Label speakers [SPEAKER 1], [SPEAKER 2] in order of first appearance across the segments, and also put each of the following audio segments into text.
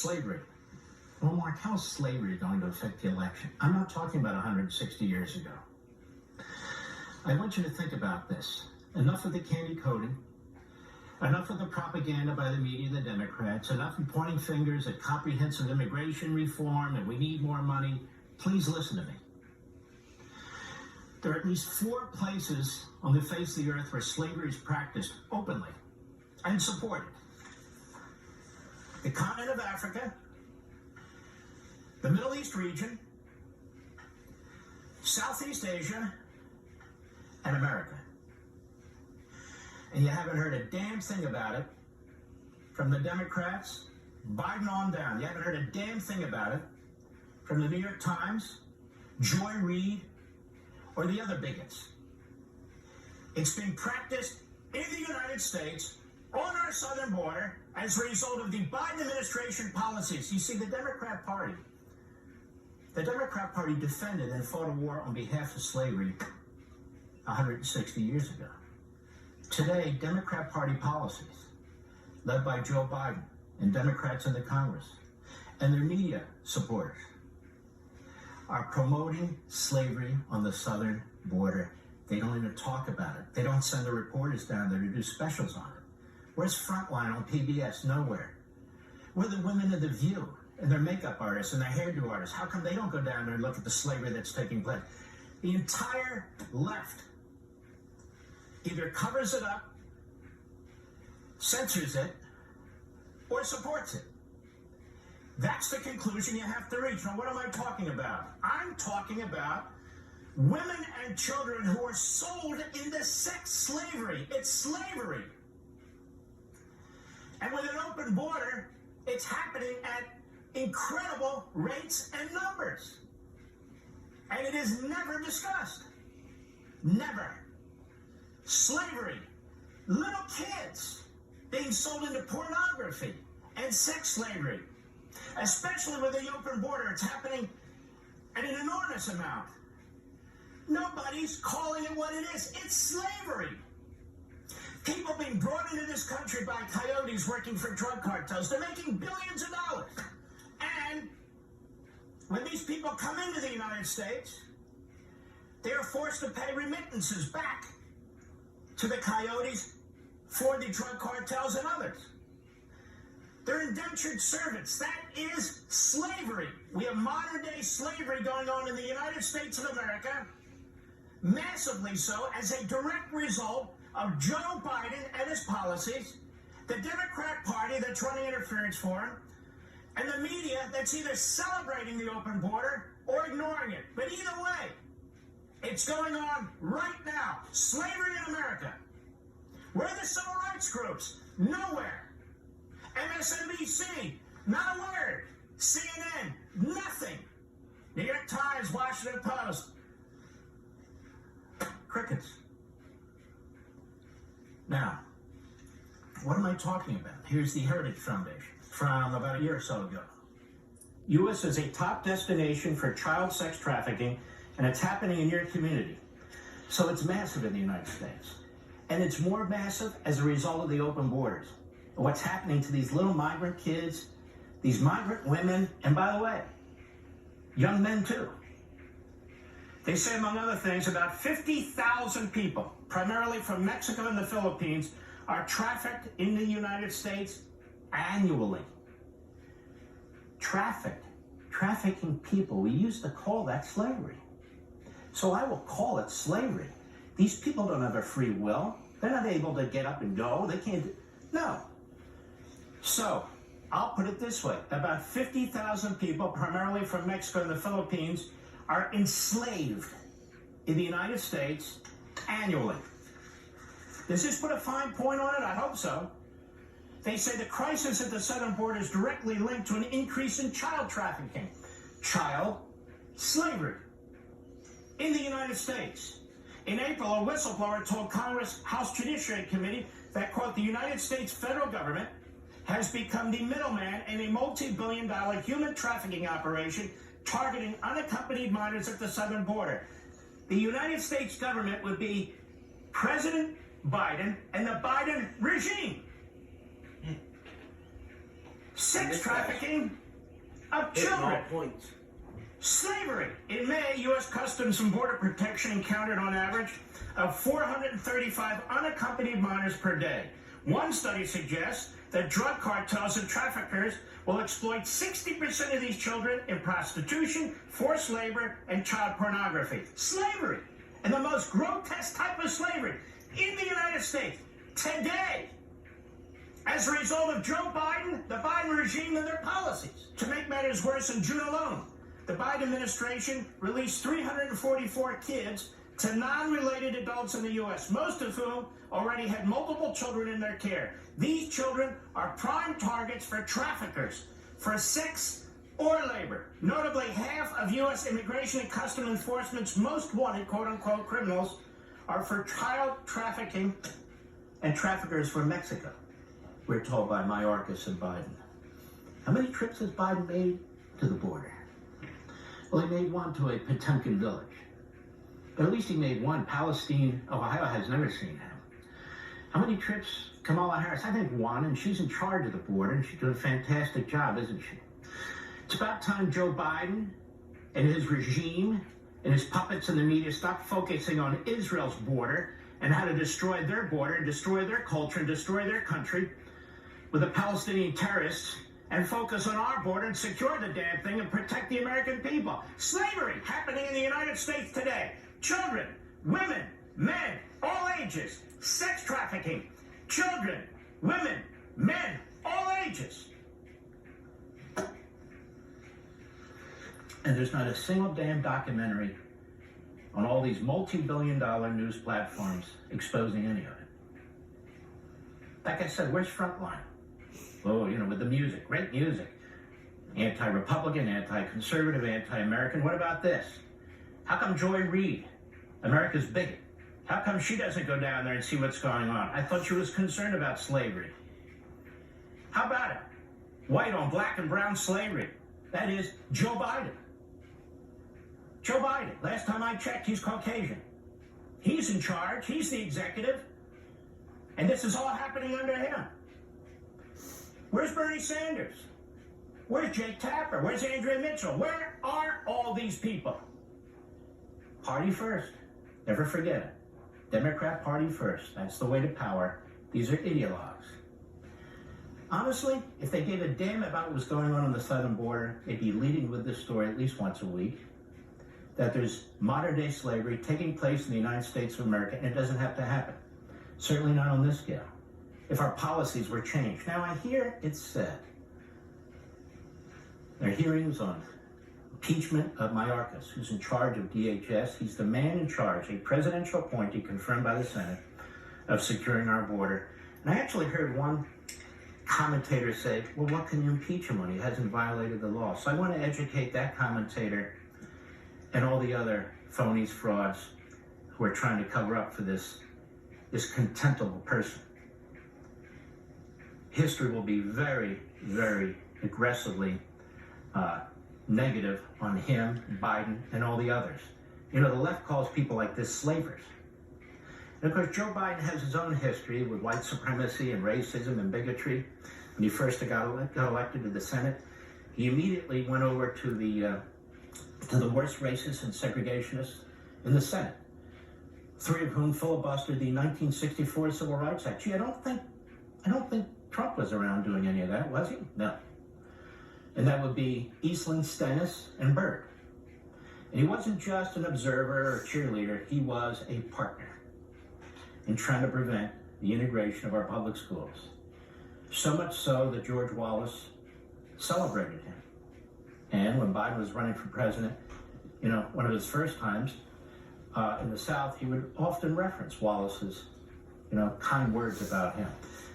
[SPEAKER 1] Slavery. Well, Mark, how is slavery going to affect the election? I'm not talking about 160 years ago. I want you to think about this. Enough of the candy coating, enough of the propaganda by the media and the Democrats, enough of pointing fingers at comprehensive immigration reform and we need more money. Please listen to me. There are at least 4 places on the face of the earth where slavery is practiced openly and supported. The continent of Africa, the Middle East region, Southeast Asia, and America. And you haven't heard a damn thing about it from the Democrats, Biden on down. You haven't heard a damn thing about it from the New York Times, Joy Reid, or the other bigots. It's been practiced in the United States on our southern border as a result of the Biden administration policies. You see, the Democrat Party defended and fought a war on behalf of slavery 160 years ago. Today, Democrat Party policies, led by Joe Biden and Democrats in the Congress, and their media supporters, are promoting slavery on the southern border. They don't even talk about it. They don't send the reporters down there to do specials on it. Where's Frontline on PBS? Nowhere. Where are the women of The View and their makeup artists and their hairdo artists? How come they don't go down there and look at the slavery that's taking place? The entire left either covers it up, censors it, or supports it. That's the conclusion you have to reach. Now, what am I talking about? I'm talking about women and children who are sold into sex slavery. It's slavery. And with an open border, it's happening at incredible rates and numbers. And it is never discussed. Never. Slavery. Little kids being sold into pornography and sex slavery. Especially with the open border, it's happening at an enormous amount. Nobody's calling it what it is. It's slavery. People being brought into this country by coyotes working for drug cartels. They're making billions of dollars. And when these people come into the United States, they're forced to pay remittances back to the coyotes for the drug cartels and others. They're indentured servants. That is slavery. We have modern-day slavery going on in the United States of America, massively so, as a direct result of Joe Biden and his policies, the Democrat Party that's running interference for him, and the media that's either celebrating the open border or ignoring it. But either way, it's going on right now. Slavery in America. Where are the civil rights groups? Nowhere. MSNBC, not a word. CNN, nothing. New York Times, Washington Post, crickets. Now, what am I talking about? Here's the Heritage Foundation from about a year or so ago. U.S. is a top destination for child sex trafficking, and it's happening in your community. So it's massive in the United States. And it's more massive as a result of the open borders. What's happening to these little migrant kids, these migrant women, and by the way, young men too. They say, among other things, about 50,000 people, primarily from Mexico and the Philippines, are trafficked in the United States annually. Trafficking people, we used to call that slavery. So I will call it slavery. These people don't have a free will. They're not able to get up and go. They can't, no. So, I'll put it this way. About 50,000 people, primarily from Mexico and the Philippines, are enslaved in the United States annually. Does this put a fine point on it? I hope so. They say the crisis at the southern border is directly linked to an increase in child trafficking, child slavery in the United States. In April, a whistleblower told Congress House Judiciary Committee that, quote, the United States federal government has become the middleman in a multi-billion-dollar human trafficking operation targeting unaccompanied minors at the southern border. The United States government would be President Biden and the Biden regime. sex trafficking of children, slavery. In May, U.S. Customs and Border Protection encountered on average of 435 unaccompanied minors per day. One study suggests that drug cartels and traffickers will exploit 60% of these children in prostitution, forced labor, and child pornography. Slavery, and the most grotesque type of slavery in the United States today, as a result of Joe Biden, the Biden regime, and their policies. To make matters worse, in June alone, the Biden administration released 344 kids to non-related adults in the U.S., most of whom already had multiple children in their care. These children are prime targets for traffickers, for sex or labor. Notably, half of U.S. Immigration and Customs Enforcement's most wanted, quote-unquote, criminals are for child trafficking and traffickers from Mexico, we're told by Mayorkas and Biden. How many trips has Biden made to the border? Well, he made one to a Potemkin village. But at least he made one. Palestine, Ohio has never seen him. How many trips? Kamala Harris, I think one, and she's in charge of the border, and she's doing a fantastic job, isn't she? It's about time Joe Biden and his regime and his puppets in the media stop focusing on Israel's border and how to destroy their border and destroy their culture and destroy their country with the Palestinian terrorists, and focus on our border and secure the damn thing and protect the American people. Slavery happening in the United States today. Children, women, men, all ages. Sex trafficking. Children, women, men, all ages. And there's not a single damn documentary on all these multi-billion-dollar news platforms exposing any of it. Like I said, where's Frontline? Oh, with the music, great music. Anti-Republican, anti-conservative, anti-American. What about this? How come Joy Reid, America's bigot, how come she doesn't go down there and see what's going on? I thought she was concerned about slavery. How about it? White on black and brown slavery. That is Joe Biden. Joe Biden, last time I checked, he's Caucasian. He's in charge, he's the executive, and this is all happening under him. Where's Bernie Sanders? Where's Jake Tapper? Where's Andrea Mitchell? Where are all these people? Party first. Never forget it. Democrat Party first. That's the way to power. These are ideologues. Honestly, if they gave a damn about what was going on the southern border, they'd be leading with this story at least once a week, that there's modern-day slavery taking place in the United States of America, and it doesn't have to happen. Certainly not on this scale. If our policies were changed. Now, I hear it's said, there are hearings on impeachment of Mayorkas, who's in charge of DHS. He's the man in charge, a presidential appointee confirmed by the Senate, of securing our border. And I actually heard one commentator say, well, what can you impeach him on? He hasn't violated the law. So I want to educate that commentator and all the other phonies, frauds, who are trying to cover up for this contemptible person. History will be very, very aggressively negative on him, Biden, and all the others. The left calls people like this slavers. And of course, Joe Biden has his own history with white supremacy and racism and bigotry. When he first got elected to the Senate, he immediately went over to the worst racists and segregationists in the Senate, three of whom filibustered the 1964 Civil Rights Act. Gee, I don't think Trump was around doing any of that, was he? No. And that would be Eastland, Stennis, and Byrd. And he wasn't just an observer or a cheerleader, he was a partner in trying to prevent the integration of our public schools. So much so that George Wallace celebrated him. And when Biden was running for president, one of his first times in the South, he would often reference Wallace's, kind words about him.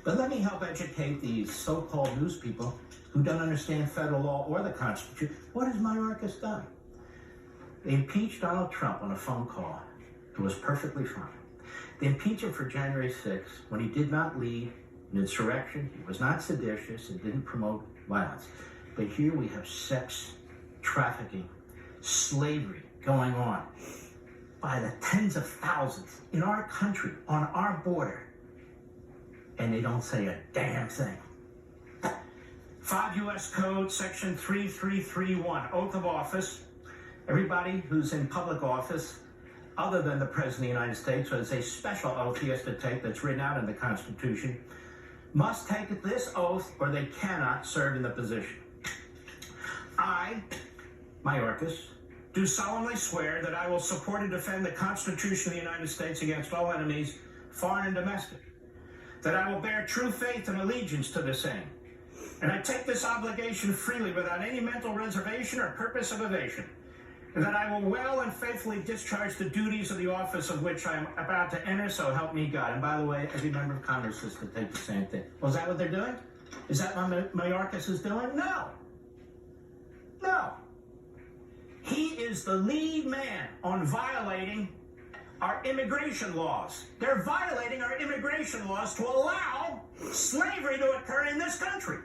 [SPEAKER 1] But let me help educate these so-called news people who don't understand federal law or the Constitution. What has Mayorkas done? They impeached Donald Trump on a phone call. It was perfectly fine. They impeached him for January 6th when he did not lead an insurrection, he was not seditious, and didn't promote violence. But here we have sex trafficking, slavery going on by the tens of thousands in our country, on our border, and they don't say a damn thing. 5 U.S. Code, Section 3331, Oath of Office. Everybody who's in public office, other than the President of the United States, so it's a special oath he has to take that's written out in the Constitution, must take this oath or they cannot serve in the position. I, Mayorkas, do solemnly swear that I will support and defend the Constitution of the United States against all enemies, foreign and domestic, that I will bear true faith and allegiance to the same, and I take this obligation freely without any mental reservation or purpose of evasion, and that I will well and faithfully discharge the duties of the office of which I am about to enter, so help me God. And by the way, every member of Congress is to take the same thing. Well, is that what they're doing? Is that what Mayorkas is doing? No. No. He is the lead man on violating our immigration laws. They're violating our immigration laws to allow slavery to occur in this country.